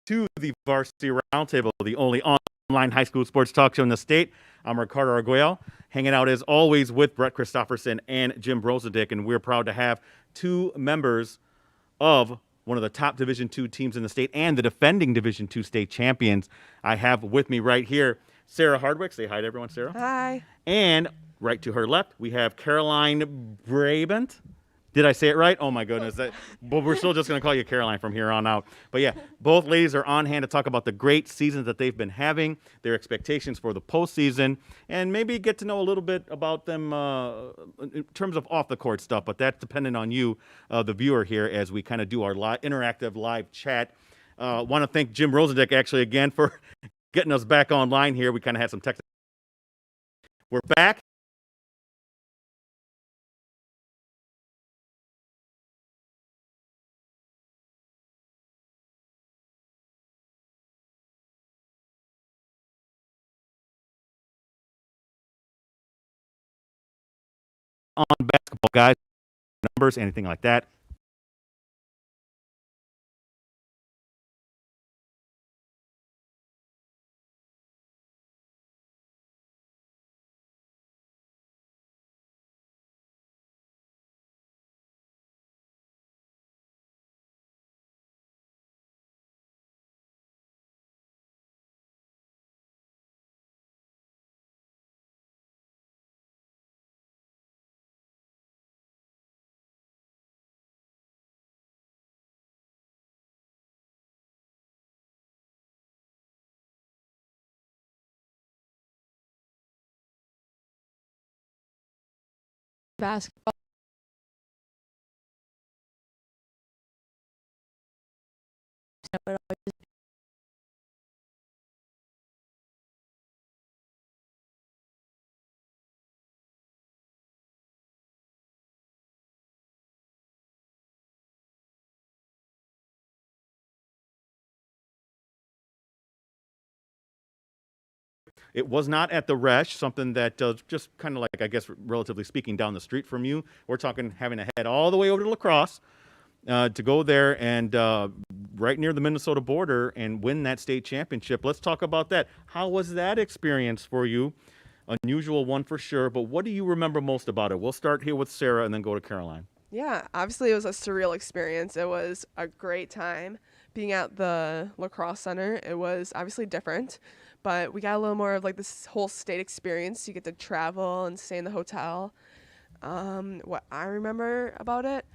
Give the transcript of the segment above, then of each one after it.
to the Varsity Roundtable, the only online high school sports talk show in the state. I'm Ricardo Arguello, hanging out as always with Brett Christopherson and Jim Rosandick, and we're proud to have two members of one of the top Division II teams in the state and the defending Division II state champions. I have with me right here Sarah Hardwick. Say hi to everyone, Sarah. Hi. And right to her left, we have Caroline Brabant. Did I say it right? Oh, my goodness. But we're still just going to call you Caroline from here on out. But, yeah, both ladies are on hand to talk about the great seasons that they've been having, their expectations for the postseason, and maybe get to know a little bit about them in terms of off-the-court stuff. But that's dependent on you, the viewer here, as we kind of do our interactive live chat. Want to thank Jim Rosandick, actually, again, for getting us back online here. We kind of had some technical. We're back. On basketball, guys, numbers, anything like that. Basketball. It was not at the Resch, something that just kind of like, I guess, relatively speaking, down the street from you. We're talking having to head all the way over to La Crosse to go there and right near the Minnesota border and win that state championship. Let's talk about that. How was that experience for you? Unusual one for sure, but what do you remember most about it? We'll start here with Sarah and then go to Caroline. Yeah, obviously it was a surreal experience. It was a great time being at the La Crosse Center. It was obviously different, but we got a little more of like this whole state experience. You get to travel and stay in the hotel. What I remember about it,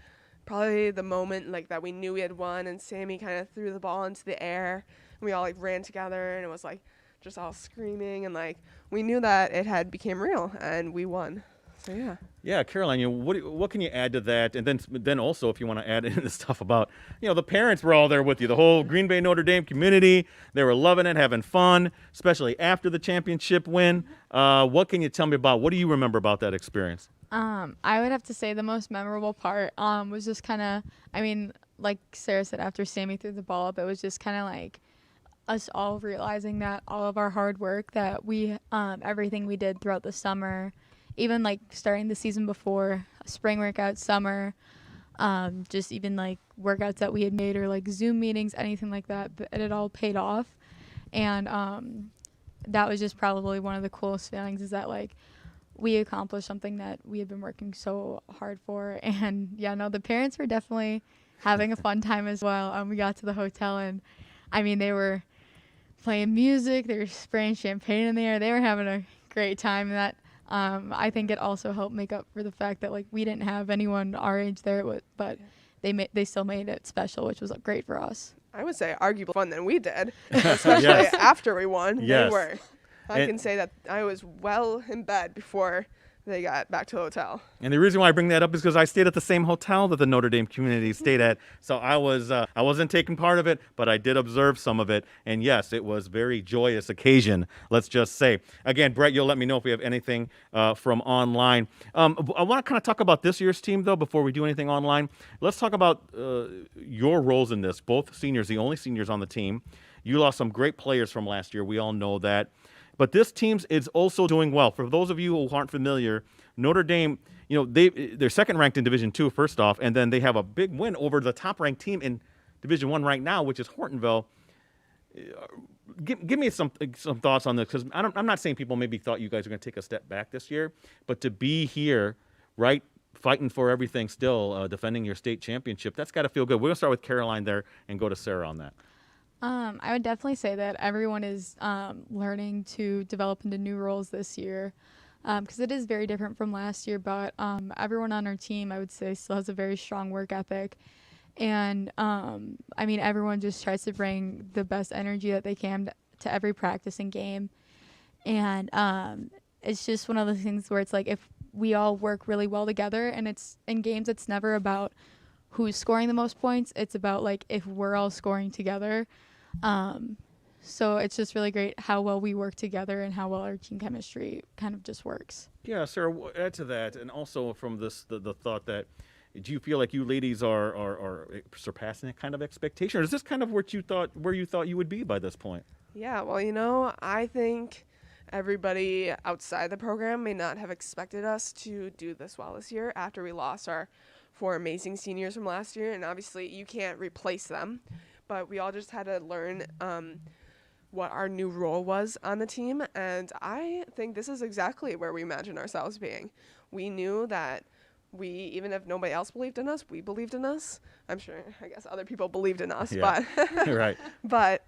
probably the moment like that we knew we had won and Sammy kind of threw the ball into the air and we all like ran together and it was like just all screaming and like we knew that it had became real and we won. So yeah. Yeah, Caroline, what can you add to that? And then also, if you want to add in the stuff about, the parents were all there with you, the whole Green Bay Notre Dame community. They were loving it, having fun, especially after the championship win. What can you tell me about? What do you remember about that experience? I would have to say the most memorable part was just kind of, like Sarah said, after Sammy threw the ball up, it was just kind of like us all realizing that all of our hard work, that we, everything we did throughout the summer, even like starting the season before, spring workouts, summer, just even like workouts that we had made or like Zoom meetings, anything like that, but it all paid off. And that was just probably one of the coolest feelings, is that like we accomplished something that we had been working so hard for. And yeah, no, the parents were definitely having a fun time as well. We got to the hotel and they were playing music, they were spraying champagne in the air, they were having a great time. And that I think it also helped make up for the fact that like we didn't have anyone our age there, but they still made it special, which was great for us. I would say arguably fun than we did, especially Yes. after we won. Yes. They were. I can say that I was well in bed before they got back to the hotel. And the reason why I bring that up is because I stayed at the same hotel that the Notre Dame community stayed at. So I wasn't taking part of it, but I did observe some of it. And yes, it was a very joyous occasion, let's just say. Again, Brett, you'll let me know if we have anything from online. I want to kind of talk about this year's team, though, before we do anything online. Let's talk about your roles in this. Both seniors, the only seniors on the team. You lost some great players from last year. We all know that. But this team is also doing well. For those of you who aren't familiar, Notre Dame, they're second ranked in Division II, first off, and then they have a big win over the top ranked team in Division I right now, which is Hortonville. Give me some thoughts on this, because I'm not saying people maybe thought you guys were going to take a step back this year, but to be here, right, fighting for everything still, defending your state championship, that's got to feel good. We're going to start with Caroline there and go to Sarah on that. I would definitely say that everyone is learning to develop into new roles this year, because it is very different from last year, but everyone on our team, I would say, still has a very strong work ethic. And, I mean, everyone just tries to bring the best energy that they can to every practice and game. And it's just one of those things where it's like if we all work really well together, and it's in games, it's never about who's scoring the most points. It's about, like, if we're all scoring together. So it's just really great how well we work together and how well our team chemistry kind of just works. Yeah, Sarah, add to that, and also from this, the thought that, do you feel like you ladies are surpassing that kind of expectation, or is this kind of where you thought you would be by this point? Yeah, well, I think everybody outside the program may not have expected us to do this well this year after we lost our 4 amazing seniors from last year, and obviously you can't replace them, but we all just had to learn what our new role was on the team, and I think this is exactly where we imagine ourselves being. We knew that even if nobody else believed in us, we believed in us. I guess other people believed in us, Yeah. but Right. But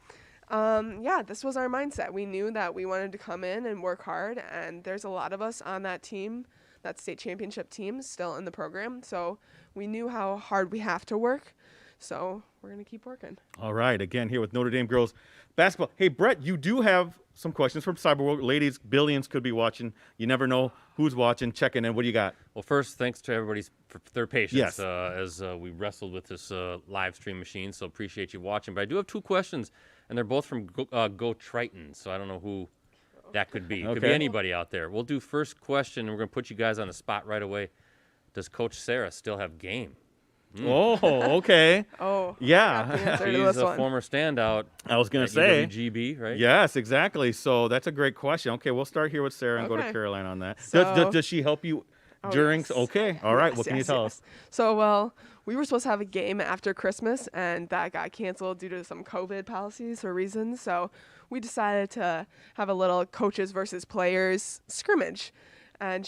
this was our mindset. We knew that we wanted to come in and work hard, and there's a lot of us on that team, that state championship team, still in the program. So we knew how hard we have to work. So we're going to keep working. All right. Again, here with Notre Dame girls basketball. Hey, Brett, you do have some questions from Cyberworld. Ladies, billions could be watching. You never know who's watching. Checking in. What do you got? Well, first, thanks to everybody for their patience Yes. as we wrestled with this live stream machine. So appreciate you watching. But I do have 2 questions, and they're both from Go Triton. So I don't know who that could be. Could be Okay. anybody out there. We'll do first question, and we're going to put you guys on the spot right away. Does Coach Sarah still have game? Oh, okay. Oh, Yeah. I got the answer to She's this a one. former standout I was going at to say. UWGB, right? Yes, exactly. So that's a great question. Okay, we'll start here with Sarah and go to Okay. Caroline on that. So- Does she help you Oh, during? yes. Okay. All right. Yes, What can you yes, tell yes. us? So, well, we were supposed to have a game after Christmas, and that got canceled due to some COVID policies or reasons. So we decided to have a little coaches versus players scrimmage. And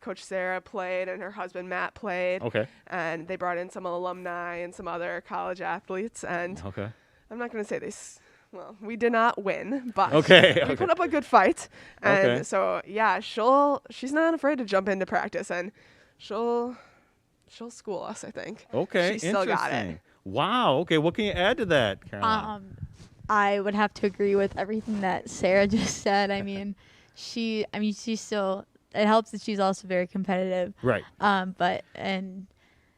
Coach Sarah played, and her husband Matt played. Okay. And they brought in some alumni and some other college athletes. And Okay. I'm not going to say this. Well, we did not win, but Okay, we okay. put up a good fight. And Okay. so, yeah, she's not afraid to jump into practice, and she'll school us, I think. Okay. She still got it. Interesting. Wow. Okay. What can you add to that, Caroline? I would have to agree with everything that Sarah just said. I mean, she's still, it helps that she's also very competitive. Right.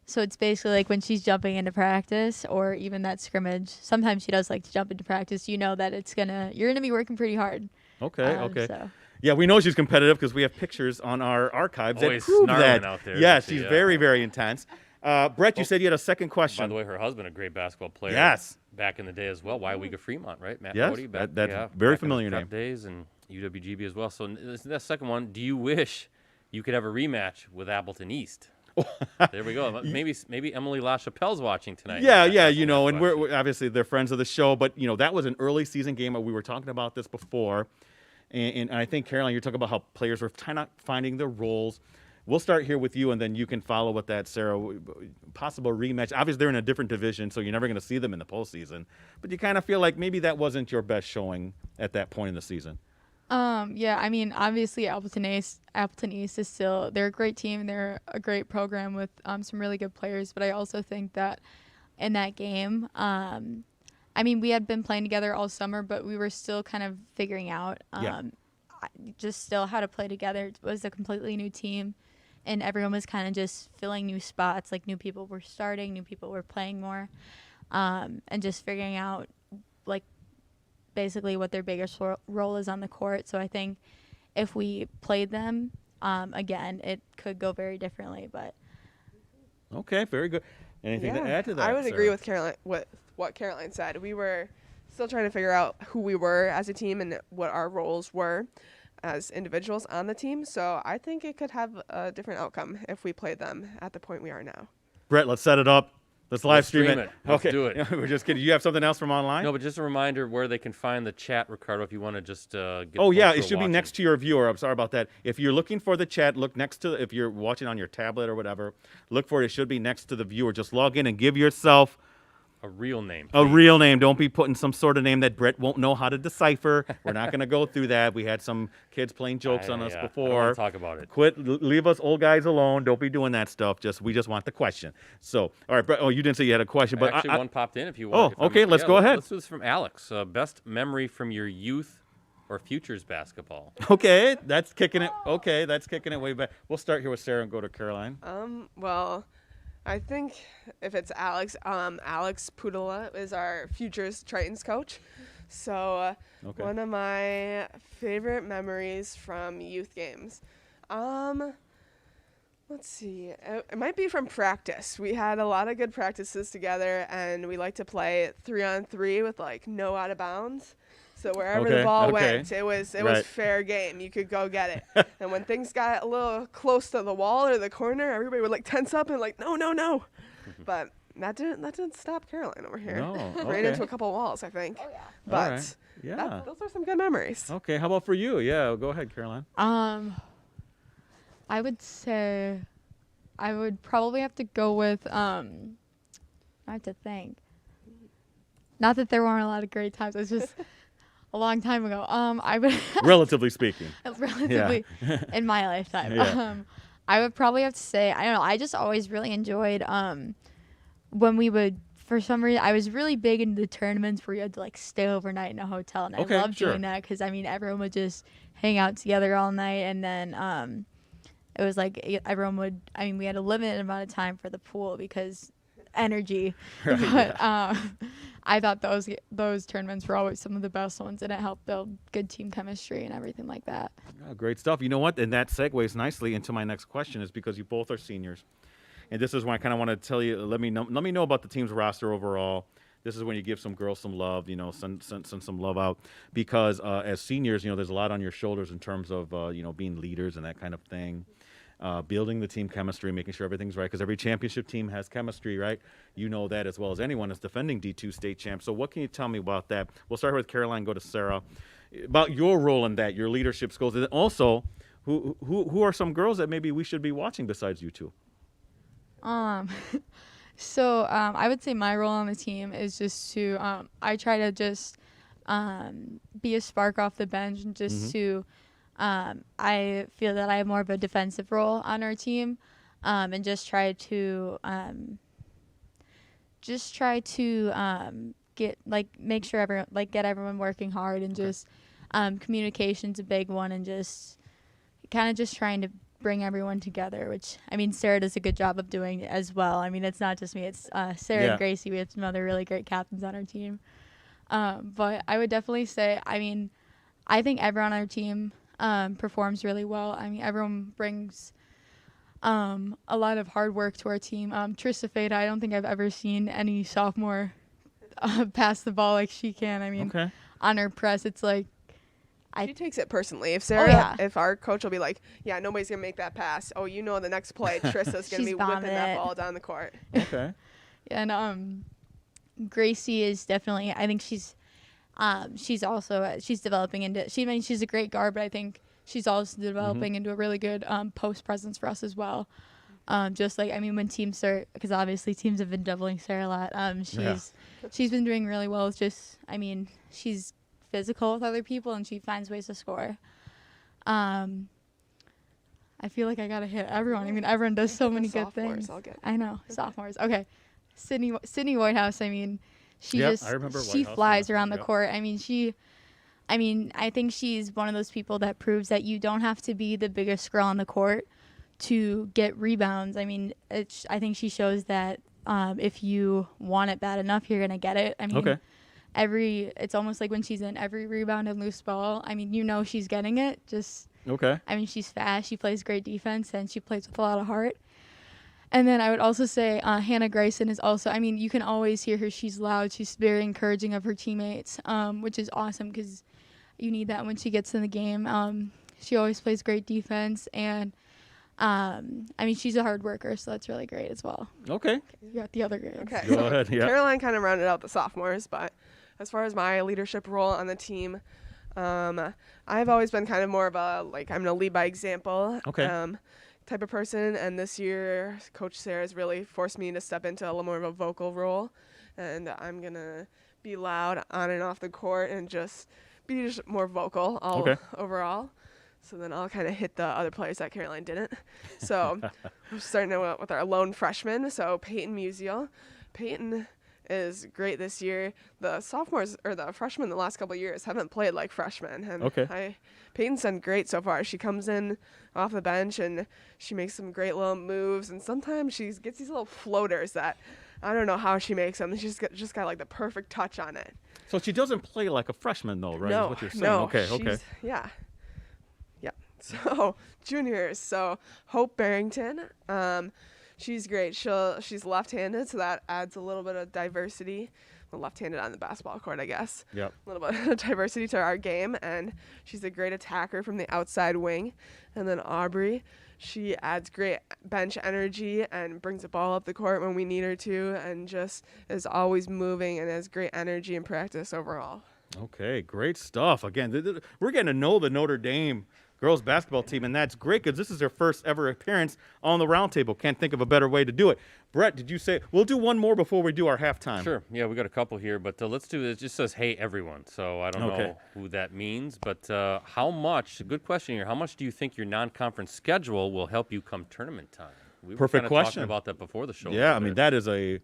So it's basically like when she's jumping into practice or even that scrimmage, sometimes she does like to jump into practice. You know that you're going to be working pretty hard. Okay. Okay. So. Yeah, we know she's competitive because we have pictures on our archives that Always prove snarling that. out there, Yeah, isn't she? she's Yeah. very, very intense. Brett, you said you had a second question. By the way, her husband, a great basketball player. Yes. Back in the day as well. Week of Fremont, right? Matt Yes, Cody. that's yeah, very back in the familiar prep name. Days and UWGB as well. So that second one, do you wish you could have a rematch with Appleton East? There we go. Maybe Emily LaChapelle's watching tonight. Yeah, That's you know, and question. we're obviously they're friends of the show, but you know that was an early season game. We were talking about this before, and I think Caroline, you're talking about how players were kind of finding their roles. We'll start here with you, and then you can follow with that, Sarah. Possible rematch. Obviously, they're in a different division, so you're never going to see them in the postseason. But you kind of feel like maybe that wasn't your best showing at that point in the season. Yeah, I mean, obviously Appleton East is still, they're a great team. They're a great program with some really good players. But I also think that in that game, I mean, we had been playing together all summer, but we were still kind of figuring out just still how to play together. It was a completely new team, and everyone was kind of just filling new spots. Like new people were starting, new people were playing more, and just figuring out like basically what their biggest role is on the court. So I think if we played them again, it could go very differently. But Okay, very good. Anything to add to that? I would agree Sarah? with Caroline. What Caroline said. We were still trying to figure out who we were as a team and what our roles were as individuals on the team. So I think it could have a different outcome if we played them at the point we are now. Brett, let's set it up. Let's live stream stream it. it. Let's Okay. do it. We're just kidding. You have something else from online? No, but just a reminder where they can find the chat, Ricardo, if you want to just get Oh, the yeah. folks It who are should be watching. next to your viewer. I'm sorry about that. If you're looking for the chat, look next to, if you're watching on your tablet or whatever, look for it. It should be next to the viewer. Just log in and give yourself A real name. a please. real name. Don't be putting some sort of name that Brett won't know how to decipher. We're not going to go through that. We had some kids playing jokes on us Yeah, I don't before. want to talk about it. Leave us old guys alone. Don't be doing that stuff. We just want the question. So, all right, Brett. Oh, you didn't say you had a question, but Actually, I, one popped in if you Oh, want. okay, let's go ahead. Let's do this from Alex. Best memory from your youth or futures basketball? okay, that's kicking it. Okay, that's kicking it way back. We'll start here with Sarah and go to Caroline. Well, I think if it's Alex, Alex Pudula is our futures Tritons coach. So Okay. one of my favorite memories from youth games. Let's see. It might be from practice. We had a lot of good practices together, and we like to play 3-on-3 with like no out of bounds. So wherever Okay, the ball okay. went, it was Right. fair game. You could go get it. And when things got a little close to the wall or the corner, everybody would like tense up and like no. But that didn't stop Caroline over here. No, Ran okay. into a couple walls, I think. Oh yeah. All But right. Yeah. those are some good memories. Okay. How about for you? Yeah. Go ahead, Caroline. I would say I would probably have to go with I have to think. Not that there weren't a lot of great times. It's just a long time ago. I would Relatively speaking. relatively in my lifetime. Yeah. I would probably have to say, I don't know, I just always really enjoyed when we would, for some reason, I was really big into the tournaments where you had to like stay overnight in a hotel, and Okay, I loved sure. doing that because I mean everyone would just hang out together all night, and then it was like everyone would. I mean, we had a limited amount of time for the pool because energy, Right, but I thought those tournaments were always some of the best ones, and it helped build good team chemistry and everything like that. Oh, great stuff. You know what? And that segues nicely into my next question is because you both are seniors. And this is when I kind of want to tell you, let me know about the team's roster overall. This is when you give some girls some love, send some love out. Because as seniors, there's a lot on your shoulders in terms of, being leaders and that kind of thing. Building the team chemistry, making sure everything's right. Because every championship team has chemistry, right? You know that as well as anyone is defending D2 state champs. So what can you tell me about that? We'll start with Caroline, go to Sarah. About your role in that, your leadership skills. And also, who are some girls that maybe we should be watching besides you two? So I would say my role on the team is just to I try to just be a spark off the bench and just to I feel that I have more of a defensive role on our team, and just try to make sure everyone get everyone working hard, and just communication's a big one, and just kind of just trying to bring everyone together, which I mean Sarah does a good job of doing as well. I mean it's not just me, it's Sarah Yeah. and Gracie. We have some other really great captains on our team, but I would definitely say I think everyone on our team performs really well. I mean everyone brings a lot of hard work to our team. Trista Fada, I don't think I've ever seen any sophomore pass the ball like she can. I mean Okay. on her press it's like She takes it personally. If our coach will be like, yeah, nobody's going to make that pass. Oh, the next play, Trista's going to She's be whipping bombing that it. ball down the court. Okay. And Gracie is definitely, I think she's developing into, she's a great guard, but I think she's also developing into a really good post presence for us as well. Just like, I mean, when teams start, because obviously teams have been doubling Sarah a lot. She's been doing really well. It's just, I mean, she's physical with other people and she finds ways to score. I feel like I gotta hit everyone. I mean, everyone does so many good things. I know, sophomores. Okay, Sydney Whitehouse. I mean, she Yep, I remember she Whitehouse, flies yeah. around the Yep. court. I mean, I think she's one of those people that proves that you don't have to be the biggest girl on the court to get rebounds. I mean, I think she shows that if you want it bad enough, you're gonna get it. I mean, Okay. it's almost like when she's in every rebound and loose ball. I mean, she's getting it. Okay. I mean, she's fast. She plays great defense, and she plays with a lot of heart. And then I would also say Hannah Grayson is also, I mean, you can always hear her. She's loud. She's very encouraging of her teammates, which is awesome because you need that when she gets in the game. She always plays great defense. And I mean, she's a hard worker, so that's really great as well. Okay. You got the other grades. Okay. Go ahead. Yeah. Caroline kind of rounded out the sophomores, but as far as my leadership role on the team, I've always been kind of more of a, like, I'm going to lead by example type of person. And this year, Coach Sarah's really forced me to step into a little more of a vocal role. And I'm going to be loud on and off the court and just be more vocal overall. So then I'll kind of hit the other players that Caroline didn't. So we're starting out with our lone freshman, so Peyton Musial. Peyton is great this year. The sophomores or the freshmen the last couple of years haven't played like freshmen. And Peyton's done great so far. She comes in off the bench and she makes some great little moves. And sometimes she gets these little floaters that I don't know how she makes them. She's just got like the perfect touch on it. So she doesn't play like a freshman though, right? No, is what you're saying. no. Okay. Yeah. So juniors. So Hope Barrington. She's great. She's left-handed, so that adds a little bit of diversity. Well, left-handed on the basketball court, I guess. Yep. A little bit of diversity to our game, and she's a great attacker from the outside wing. And then Aubrey, she adds great bench energy and brings the ball up the court when we need her to, and just is always moving and has great energy and practice overall. Okay, great stuff. Again, we're getting to know the Notre Dame girls basketball team, and that's great because this is their first ever appearance on the roundtable. Can't think of a better way to do it. Brett, did you say we'll do one more before we do our halftime? Sure. Yeah, we got a couple here, but let's do it. It just says, hey, everyone. So I don't know who that means, but how much, good question here, how much do you think your non-conference schedule will help you come tournament time? We were Perfect kind of question. talking about that before the show. Yeah, I mean, that is a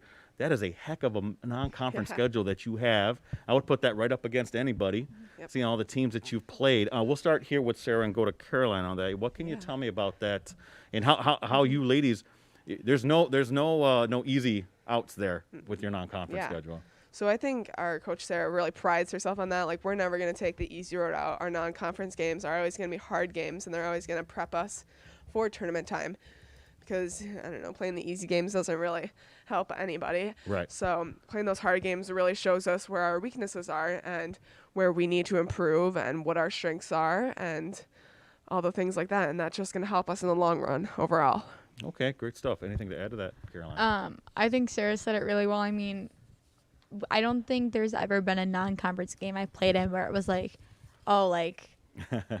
heck of a non-conference schedule that you have. I would put that right up against anybody, seeing all the teams that you've played. We'll start here with Sarah and go to Caroline on that. What can you tell me about that and how you ladies, there's no easy outs there with your non-conference schedule. So I think our coach Sarah really prides herself on that. Like, we're never going to take the easy road out. Our non-conference games are always going to be hard games, and they're always going to prep us for tournament time. Because, I don't know, playing the easy games doesn't really help anybody. Right. So playing those hard games really shows us where our weaknesses are and where we need to improve and what our strengths are and all the things like that. And that's just going to help us in the long run overall. Okay, great stuff. Anything to add to that, Caroline? I think Sarah said it really well. I mean, I don't think there's ever been a non-conference game I played in where it was like,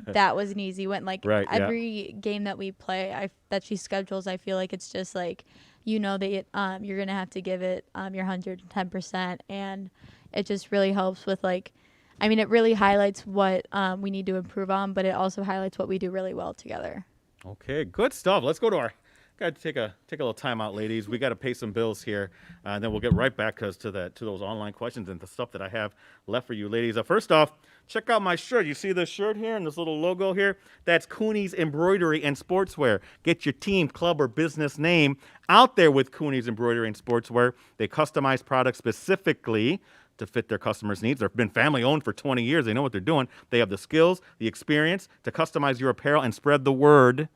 that was an easy win. Like every game that we play, that she schedules, I feel like it's just like, that you're gonna have to give it your 110%, and it just really helps with it really highlights what we need to improve on, but it also highlights what we do really well together. Okay, good stuff. Let's go to our. Got to take a little time out, ladies. We got to pay some bills here, and then we'll get right back to those online questions and the stuff that I have left for you, ladies. First off, check out my shirt. You see this shirt here and this little logo here? That's Cooney's Embroidery and Sportswear. Get your team, club, or business name out there with Cooney's Embroidery and Sportswear. They customize products specifically to fit their customers' needs. They've been family-owned for 20 years. They know what they're doing. They have the skills, the experience to customize your apparel and spread the word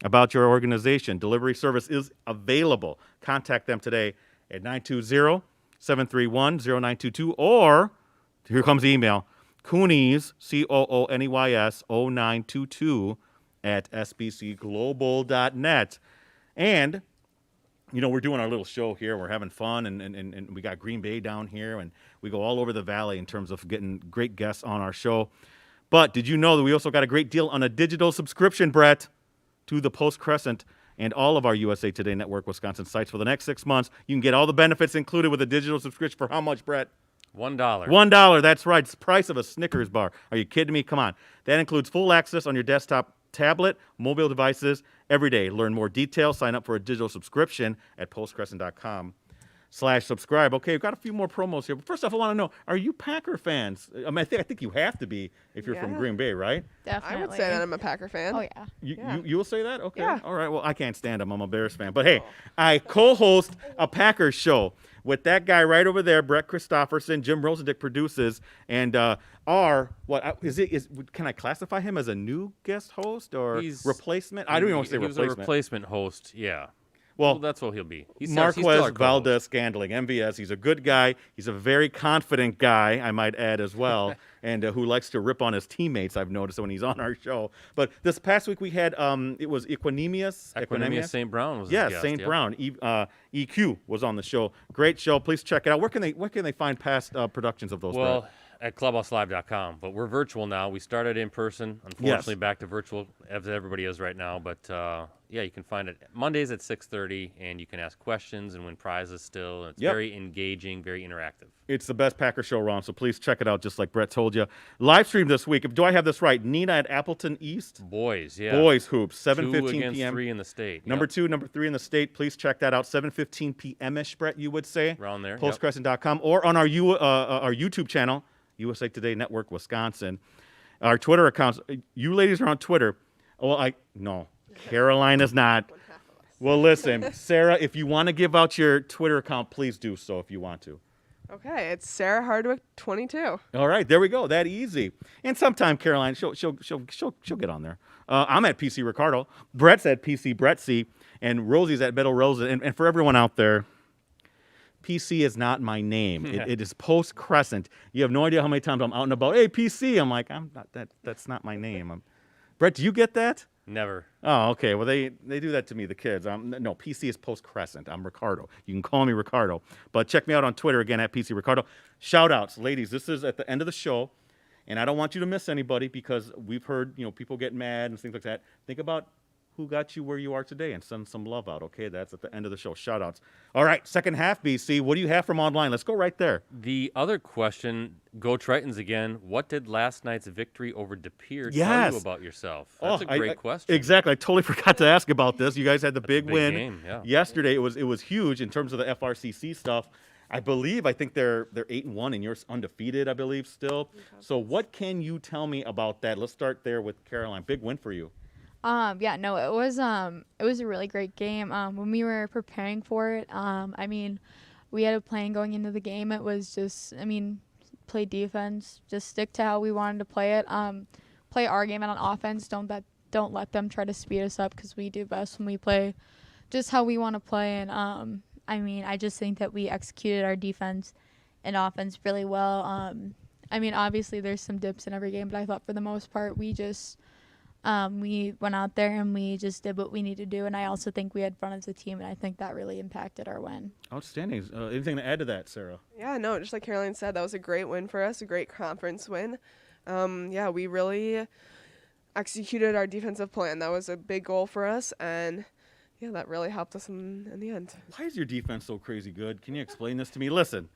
about your organization. Delivery service is available. Contact them today at 920-731-0922, or here comes the email, Coonies, COONEYS 0922 at sbcglobal.net. And we're doing our little show here. We're having fun, and we got Green Bay down here, and we go all over the valley in terms of getting great guests on our show. But did you know that we also got a great deal on a digital subscription, Brett, to the Post Crescent and all of our USA Today Network Wisconsin sites for the next 6 months? You can get all the benefits included with a digital subscription for how much, Brett? $1. $1, that's right. It's the price of a Snickers bar. Are you kidding me? Come on. That includes full access on your desktop, tablet, mobile devices every day. Learn more details. Sign up for a digital subscription at postcrescent.com/subscribe. Okay, we've got a few more promos here. But first off, I want to know, are you Packer fans? I mean, I think you have to be if you're from Green Bay, right? Definitely. I would say that I'm a Packer fan. Oh, yeah. You will say that? Okay. Yeah. All right. Well, I can't stand them. I'm a Bears fan. But, hey, I co-host a Packers show with that guy right over there, Brett Christopherson. Jim Rosandick produces. And can I classify him as a new guest host or replacement? I don't even want to say replacement. He was a replacement host, yeah. Well, that's what he'll be. He's Marquez still our co-host. Valdez Scandling, MVS. He's a good guy. He's a very confident guy, I might add as well, and who likes to rip on his teammates. I've noticed when he's on our show. But this past week we had it was Equanimous St. Brown was yes, his guest, St. yeah. Brown. EQ was on the show. Great show. Please check it out. Where can they find past productions of those? Well, Brett? at clubhouselive.com, but we're virtual now. We started in person, unfortunately back to virtual as everybody is right now, but yeah, you can find it Mondays at 6:30, and you can ask questions and win prizes still. It's very engaging, very interactive. It's the best Packer show around, so please check it out, just like Brett told you. Live stream this week. Do I have this right? Nina at Appleton East. Boys, yeah. Boys hoops, 2 7:15 against p.m. 3 in the state. Number 2, number 3 in the state. Please check that out. 7:15 p.m.ish, Brett, you would say. Around there. Postcrescent.com or on our YouTube channel, USA Today Network Wisconsin. Our Twitter accounts. You ladies are on Twitter. Well, no. Caroline is not. Well, listen, Sarah, if you want to give out your Twitter account, please do so if you want to. Okay, it's Sarah Hardwick 22. All right, there we go. That easy. And sometime Caroline, she'll get on there. I'm at PC Ricardo. Brett's at PC Brett C. And Rosie's at Meadow Rosa. And for everyone out there, PC is not my name. It is Post Crescent. You have no idea how many times I'm out and about. Hey, PC. I'm like, I'm not that. That's not my name. Brett, do you get that? Never. Oh, okay. Well, they do that to me, the kids. No, PC is Post Crescent. I'm Ricardo. You can call me Ricardo. But check me out on Twitter again at PC Ricardo. Shout outs, ladies. This is at the end of the show, and I don't want you to miss anybody because we've heard people get mad and things like that. Think about who got you where you are today and send some love out. Okay, that's at the end of the show. Shout outs. All right, second half, BC. What do you have from online? Let's go right there. The other question, go Tritons again. What did last night's victory over De Pere tell Yes. you about yourself? That's a great question. Exactly. I totally forgot to ask about this. You guys had the big win game, yeah. yesterday. It was huge in terms of the FRCC stuff. I think they're 8-1 and you're undefeated, I believe, still. So what can you tell me about that? Let's start there with Caroline. Big win for you. Yeah, no, it was a really great game. When we were preparing for it, we had a plan going into the game. It was just, play defense, just stick to how we wanted to play it. Play our game and on offense. Don't let them try to speed us up because we do best when we play just how we want to play. And I just think that we executed our defense and offense really well. Obviously there's some dips in every game, but I thought for the most part we just we went out there and we just did what we needed to do, and I also think we had fun as a team, and I think that really impacted our win. Outstanding. Anything to add to that, Sarah? Yeah, no, just like Caroline said, that was a great win for us, a great conference win. We really executed our defensive plan. That was a big goal for us, and yeah, that really helped us in the end. Why is your defense so crazy good? Can you explain this to me? Listen,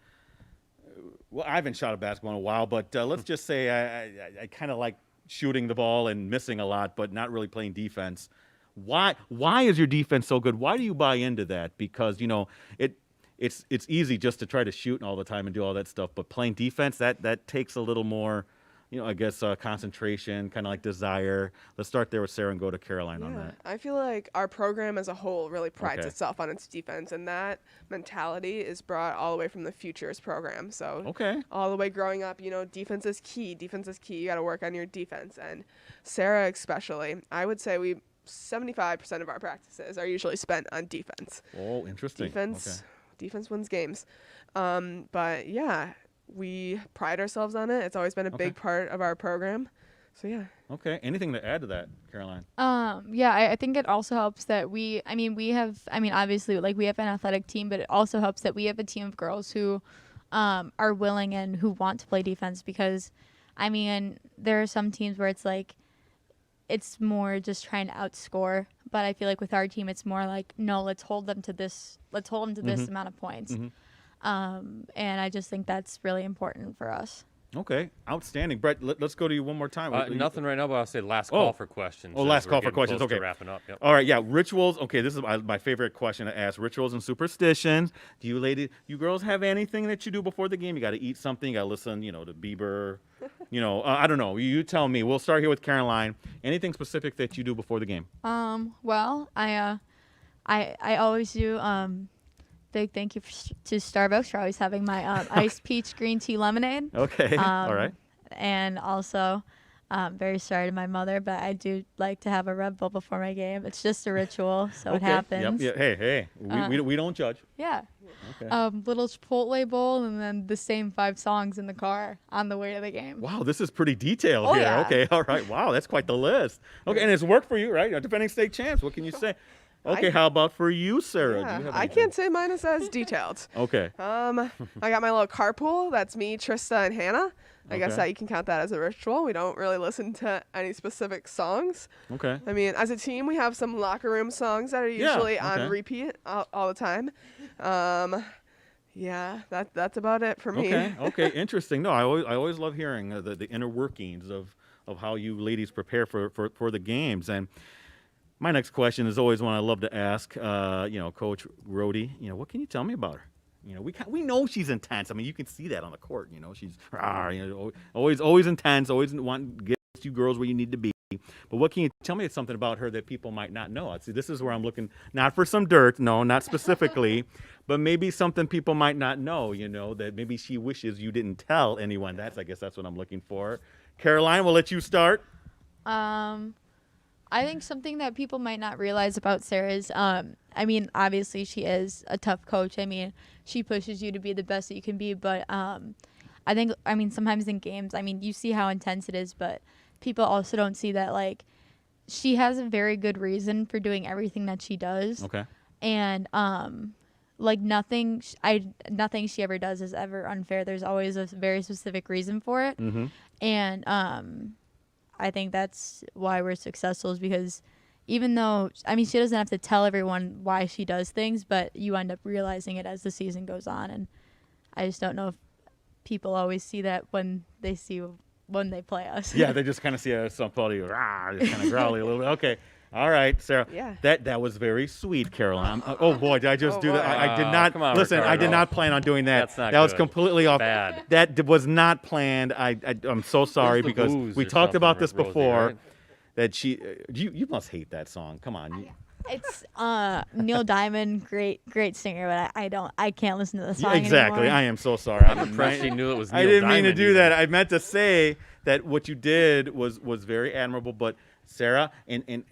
well, I haven't shot a basketball in a while, but let's just say I kind of like shooting the ball and missing a lot, but not really playing defense. Why is your defense so good? Why do you buy into that? Because it's easy just to try to shoot all the time and do all that stuff, but playing defense that takes a little more, concentration, kind of like desire. Let's start there with Sarah and go to Caroline on that. I feel like our program as a whole really prides itself on its defense, and that mentality is brought all the way from the Futures program. So all the way growing up, defense is key. Defense is key. You got to work on your defense. And Sarah especially, I would say 75% of our practices are usually spent on defense. Oh, interesting. Defense wins games. But yeah, we pride ourselves on it. It's always been a big part of our program. So yeah. Okay. Anything to add to that, Caroline? I think it also helps that obviously like we have an athletic team, but it also helps that we have a team of girls who are willing and who want to play defense, because there are some teams where it's like it's more just trying to outscore, but I feel like with our team it's more like, no, let's hold them to this amount of points. And I just think that's really important for us. Okay, outstanding. Brett, let's go to you one more time. Nothing right now, but I'll say last call for questions. Oh, last call for questions. Okay. Wrapping up. Yep. All right, yeah, rituals. Okay, this is my favorite question to ask. Rituals and superstitions. Do you girls have anything that you do before the game? You got to eat something. You got to listen, to Bieber. I don't know. You tell me. We'll start here with Caroline. Anything specific that you do before the game? Well, I always do. Big thank you to Starbucks for always having my iced peach green tea lemonade. Okay. All right. And also, Very sorry to my mother, but I do like to have a Red Bull before my game. It's just a ritual, so it Okay. happens. Yep. Yeah. Hey. We don't judge. Yeah. Okay. Little Chipotle bowl, and then the same 5 songs in the car on the way to the game. Wow, this is pretty detailed Oh, here. yeah. Okay. All right. Wow, that's quite the list. Okay, and it's worked for you, right? You're defending state champs. What can you say? Okay. How about for you, Sarah? Do you Yeah, have I anything? can't say mine is as detailed. Okay. I got my little carpool. That's me, Trista, and Hannah. I guess Okay. that you can count that as a ritual. We don't really listen to any specific songs. Okay. I mean, as a team, we have some locker room songs that are Yeah, usually okay. on repeat all the time. Yeah, that's about it for me. Okay. Okay. Interesting. No, I always love hearing the inner workings of how you ladies prepare for the games. And my next question is always one I love to ask. Coach Rhodey, what can you tell me about her? We know she's intense. I mean, you can see that on the court. She's always intense, always want to get you girls where you need to be. But what can you tell me something about her that people might not know? See, this is where I'm looking, not for some dirt, no, not specifically, but maybe something people might not know, that maybe she wishes you didn't tell anyone. I guess that's what I'm looking for. Caroline, we'll let you start. I think something that people might not realize about Sarah is, obviously she is a tough coach. I mean, she pushes you to be the best that you can be. But I think, sometimes in games, you see how intense it is, but people also don't see that, like, she has a very good reason for doing everything that she does. Okay. And, nothing she ever does is ever unfair. There's always a very specific reason for it. Mm-hmm. And, I think that's why we're successful, is because even though, she doesn't have to tell everyone why she does things, but you end up realizing it as the season goes on. And I just don't know if people always see that when they play us. Yeah, they just kind of see somebody just kind of growly a little bit. Okay. All right, Sarah. Yeah. That was very sweet, Caroline. Oh boy, did I just do that? boy. I did not. Come on, Listen, I did Ricardo. not plan on doing that. That's not that was good. completely off. Bad. That was not planned. I'm so sorry Where's the because booze we or talked about something, this Rosie, before. right? That you must hate that song. Come on. It's Neil Diamond, great singer, but I can't listen to the song Exactly. anymore. I am so sorry. I'm impressed she knew it was Neil I didn't mean to Diamond do even. that. I meant to say that what you did was very admirable. But Sarah, and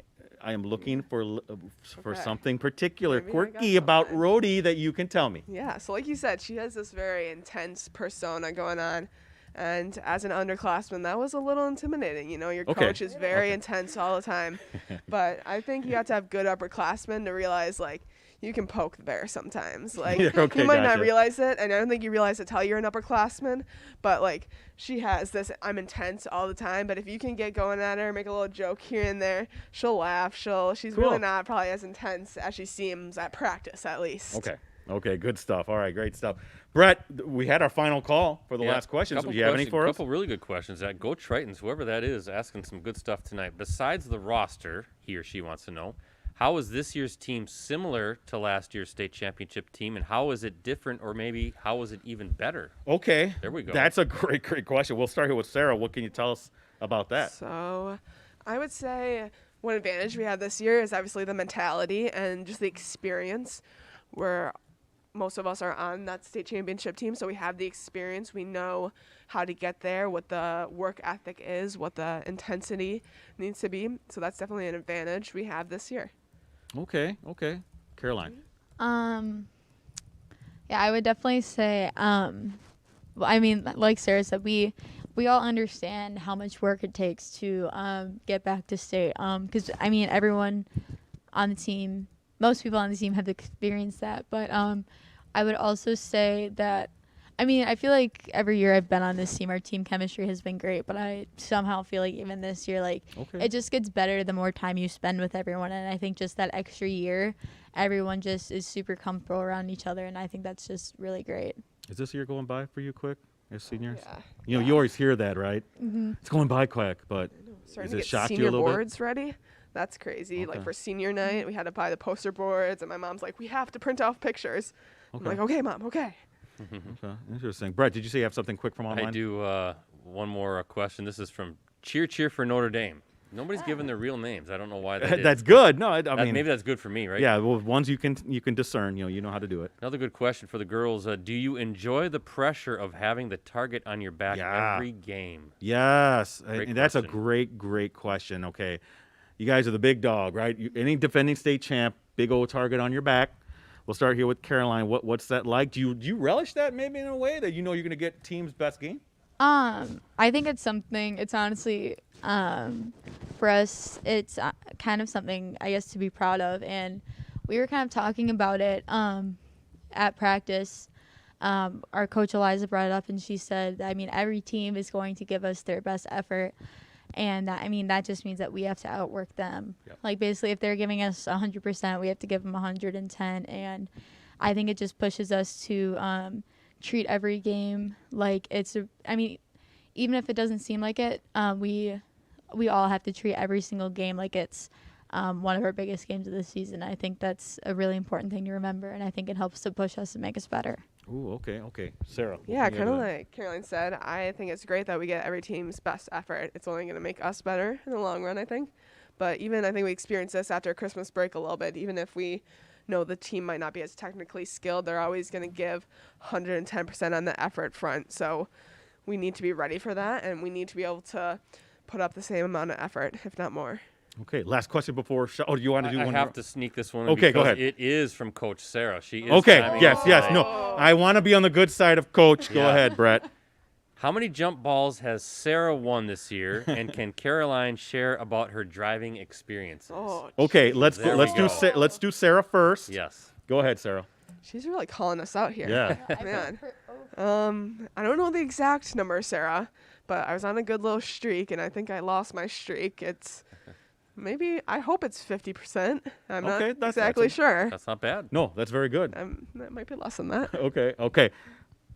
I am looking for Okay. something particular, Maybe I got quirky about something. Rhodey that you can tell me. Yeah, so like you said, she has this very intense persona going on. And as an underclassman, that was a little intimidating. Your Okay. coach is very intense all the time. But I think you have to have good upperclassmen to realize, like, you can poke the bear sometimes. Like, Yeah, okay, you might not gotcha. realize it, and I don't think you realize it till you're an upperclassman. But, like, she has this, I'm intense all the time. But if you can get going at her, make a little joke here and there, she'll laugh. She's Cool. really not probably as intense as she seems at practice, at least. Okay, good stuff. All right, great stuff. Brett, we had our final call for the Yeah, last questions. couple Do you have any for us? couple really good questions. Go Tritons, whoever that is, asking some good stuff tonight. Besides the roster, he or she wants to know, how is this year's team similar to last year's state championship team, and how is it different, or maybe how is it even better? Okay. There we go. That's a great question. We'll start here with Sarah. What can you tell us about that? So I would say one advantage we have this year is obviously the mentality and just the experience, where most of us are on that state championship team. So we have the experience. We know how to get there, what the work ethic is, what the intensity needs to be. So that's definitely an advantage we have this year. Okay. Caroline. Yeah, I would definitely say, like Sarah said, we all understand how much work it takes to get back to state. Because, everyone on the team, most people on the team have experienced that. But I would also say that, I feel like every year I've been on this team, our team chemistry has been great. But I somehow feel like even this year, it just gets better the more time you spend with everyone. And I think just that extra year, everyone just is super comfortable around each other. And I think that's just really great. Is this year going by for you quick as seniors? Yeah. You always hear that, right? Mm-hmm. It's going by quick, but Starting Is to it get shocked you a senior little bit? boards ready. That's crazy. Okay. Like for senior night, we had to buy the poster boards, and my mom's like, we have to print off pictures. I'm Okay. like, okay, Mom, okay. Okay, interesting. Brett, did you say you have something quick from online? I do one more question. This is from Cheer for Notre Dame. Nobody's given their real names. I don't know why that is. That's good. No, I mean, maybe that's good for me, right? yeah. Well, ones you can discern. You know how to do it. Another good question for the girls. Do you enjoy the pressure of having the target on your back Yeah. every game? Yes, Great and that's a question. great question. Okay, you guys are the big dog, right? Any defending state champ, big old target on your back. We'll start here with Caroline. What's that like? Do you relish that maybe in a way that you're going to get team's best game? I think it's something. It's honestly, for us, it's kind of something I guess to be proud of. And we were kind of talking about it at practice. Our coach Eliza brought it up, and she said, I mean, every team is going to give us their best effort. And that just means that we have to outwork them. Yep. Like basically, if they're giving us 100%, we have to give them 110. And I think it just pushes us to treat every game like even if it doesn't seem like it, we all have to treat every single game like it's one of our biggest games of the season. I think that's a really important thing to remember, and I think it helps to push us and make us better. Ooh, okay. Sarah. Yeah, kind of like Caroline said, I think it's great that we get every team's best effort. It's only going to make us better in the long run, I think. But even I think we experienced this after Christmas break a little bit. Even if we know the team might not be as technically skilled, they're always going to give 110% on the effort front. So we need to be ready for that, and we need to be able to put up the same amount of effort, if not more. Okay, last question before. Do you want to do I one? have more? to sneak this one in Okay, go because ahead. it is from Coach Sarah. She is Okay, chiming yes. in No, tonight. I want to be on the good side of Coach. Go Yeah. ahead, Brett. How many jump balls has Sarah won this year, and can Caroline share about her driving experiences? Oh, Okay, let's There let's we do go. let's do Sarah first. Yes. Go ahead, Sarah. she's really calling us out here. Yeah. Man. I don't know the exact number, Sarah, but I was on a good little streak, and I think I lost my streak. It's I hope it's 50%. I'm Okay, not that's exactly a- sure. That's not bad. No, that's very good. That might be less than that. Okay.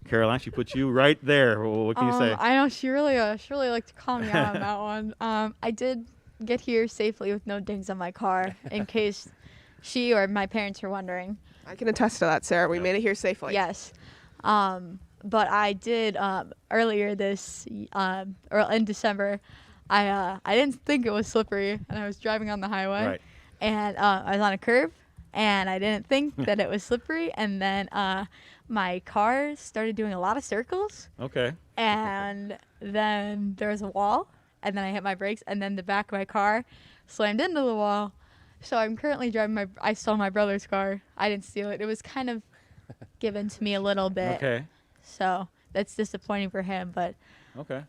Caroline, she put you right there. What can you say? I know she really liked to call me out on that one. I did get here safely with no dings on my car, in case she or my parents were wondering. I can attest to that, Sarah. We made it here safely. Yes. But I did earlier or in December. I didn't think it was slippery, and I was driving on the highway, Right. and I was on a curve, and I didn't think that it was slippery, and then my car started doing a lot of circles, Okay. and then there was a wall, and then I hit my brakes, and then the back of my car slammed into the wall. So I'm currently driving I stole my brother's car. I didn't steal it. It was kind of given to me a little bit. Okay. So that's disappointing for him, but Okay.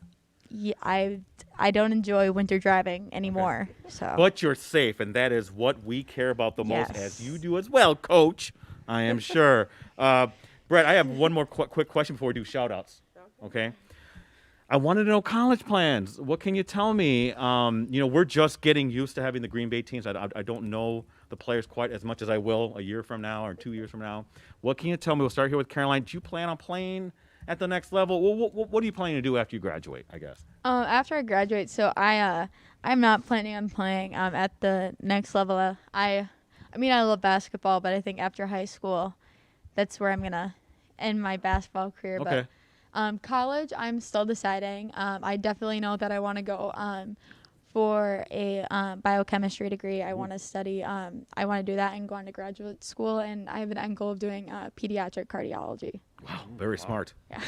yeah, I don't enjoy winter driving anymore. So But you're safe, and that is what we care about the most, Yes. as you do as well, Coach. I am sure. Brett, I have one more quick question before we do shout-outs. Okay. I wanted to know college plans. What can you tell me? We're just getting used to having the Green Bay teams. I don't know the players quite as much as I will a year from now or 2 years from now. What can you tell me? We'll start here with Caroline. Do you plan on playing at the next level? What are you planning to do after you graduate, I guess? after I graduate, so I'm not planning on playing at the next level. I love basketball, but I think after high school, that's where I'm gonna end my basketball career. Okay. But college, I'm still deciding. I definitely know that I want to go for a biochemistry degree. I want to study. I want to do that and go on to graduate school. And I have an end goal of doing pediatric cardiology. Wow, very smart. Yeah.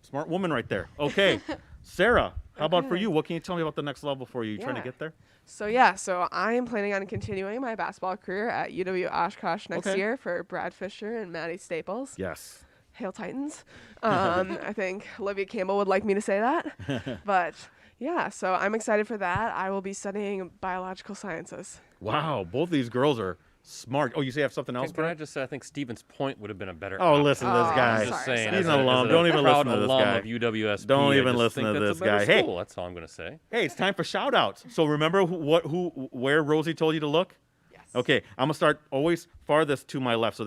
Smart woman right there. Okay. Sarah, how about for Okay. you? What can you tell me about the next level for you? You trying to Yeah. get there? So I am planning on continuing my basketball career at UW Oshkosh next Okay. year for Brad Fisher and Maddie Staples. Yes. Hail Titans. I think Olivia Campbell would like me to say that. But yeah, so I'm excited for that. I will be studying biological sciences. Wow, both these girls are smart. Oh, you say you have something else, Can I Brett? just say I think Stevens Point would have been a better Oh, option. listen to this Oh, guy. I'm just saying. He's as an a- alum. as a Don't even proud listen to this alum guy. Of UWSP, Don't I even just listen think to that's this a better guy. Hey. school. That's all I'm going to say. Hey, it's time for shout outs. So remember where Rosie told you to look? Yes. Okay, I'm gonna start always farthest to my left. So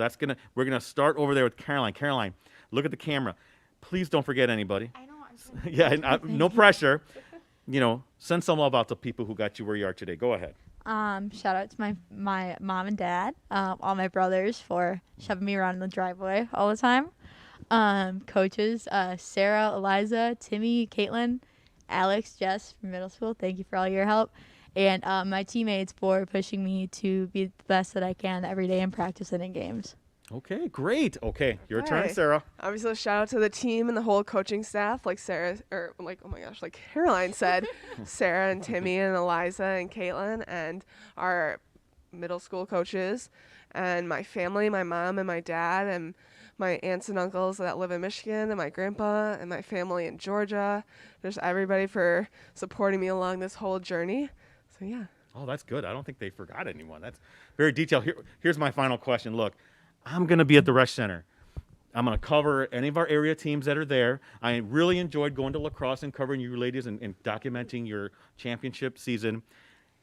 we're gonna start over there with Caroline. Caroline, look at the camera. Please don't forget anybody. I know. Yeah, and, no pressure. Send some love out to people who got you where you are today. Go ahead. Shout out to my mom and dad, all my brothers for shoving me around in the driveway all the time. Coaches, Sarah, Eliza, Timmy, Caitlin, Alex, Jess from middle school. Thank you for all your help. and my teammates for pushing me to be the best that I can every day in practice and in games. Okay, great. Okay, your turn, Okay. Sarah. Obviously, a shout out to the team and the whole coaching staff, like Sarah, or like, oh my gosh, like Caroline said, Sarah and Timmy and Eliza and Caitlin, and our middle school coaches, and my family, my mom and my dad, and my aunts and uncles that live in Michigan, and my grandpa, and my family in Georgia. Just everybody for supporting me along this whole journey. So, yeah. Oh, that's good. I don't think they forgot anyone. That's very detailed. Here's my final question. Look, I'm going to be at the Rec Center. I'm going to cover any of our area teams that are there. I really enjoyed going to lacrosse and covering you ladies and documenting your championship season.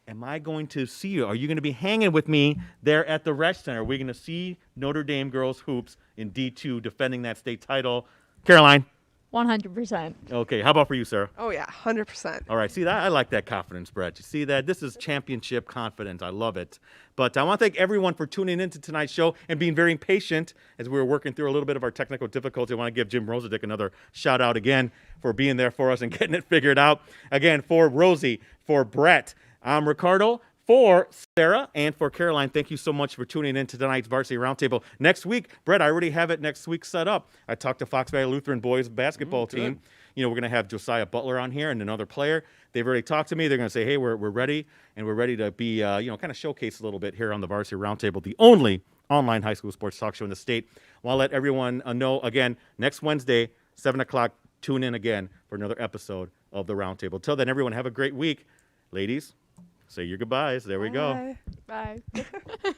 Am I going to see you? Are you going to be hanging with me there at the Rec Center? Are we going to see Notre Dame girls hoops in D2 defending that state title? Caroline? 100%. Okay, how about for you, Sarah? Oh, yeah, 100%. All right, see that? I like that confidence, Brett. You see that? This is championship confidence. I love it. But I want to thank everyone for tuning into tonight's show and being very patient as we were working through a little bit of our technical difficulty. I want to give Jim Rosandick another shout out again for being there for us and getting it figured out. Again, for Rosie, for Brett, I'm Ricardo. For Sarah and for Caroline, thank you so much for tuning in to tonight's Varsity Roundtable. Next week, Brett, I already have it next week set up. I talked to Fox Valley Lutheran boys basketball team. You know, we're going to have Josiah Butler on here and another player. They've already talked to me. They're going to say, hey, we're ready, and we're ready to be, kind of showcase a little bit here on the Varsity Roundtable, the only online high school sports talk show in the state. I want to let everyone know, again, next Wednesday, 7 o'clock, tune in again for another episode of the Roundtable. Till then, everyone, have a great week. Ladies, say your goodbyes. There we go. Bye. Bye.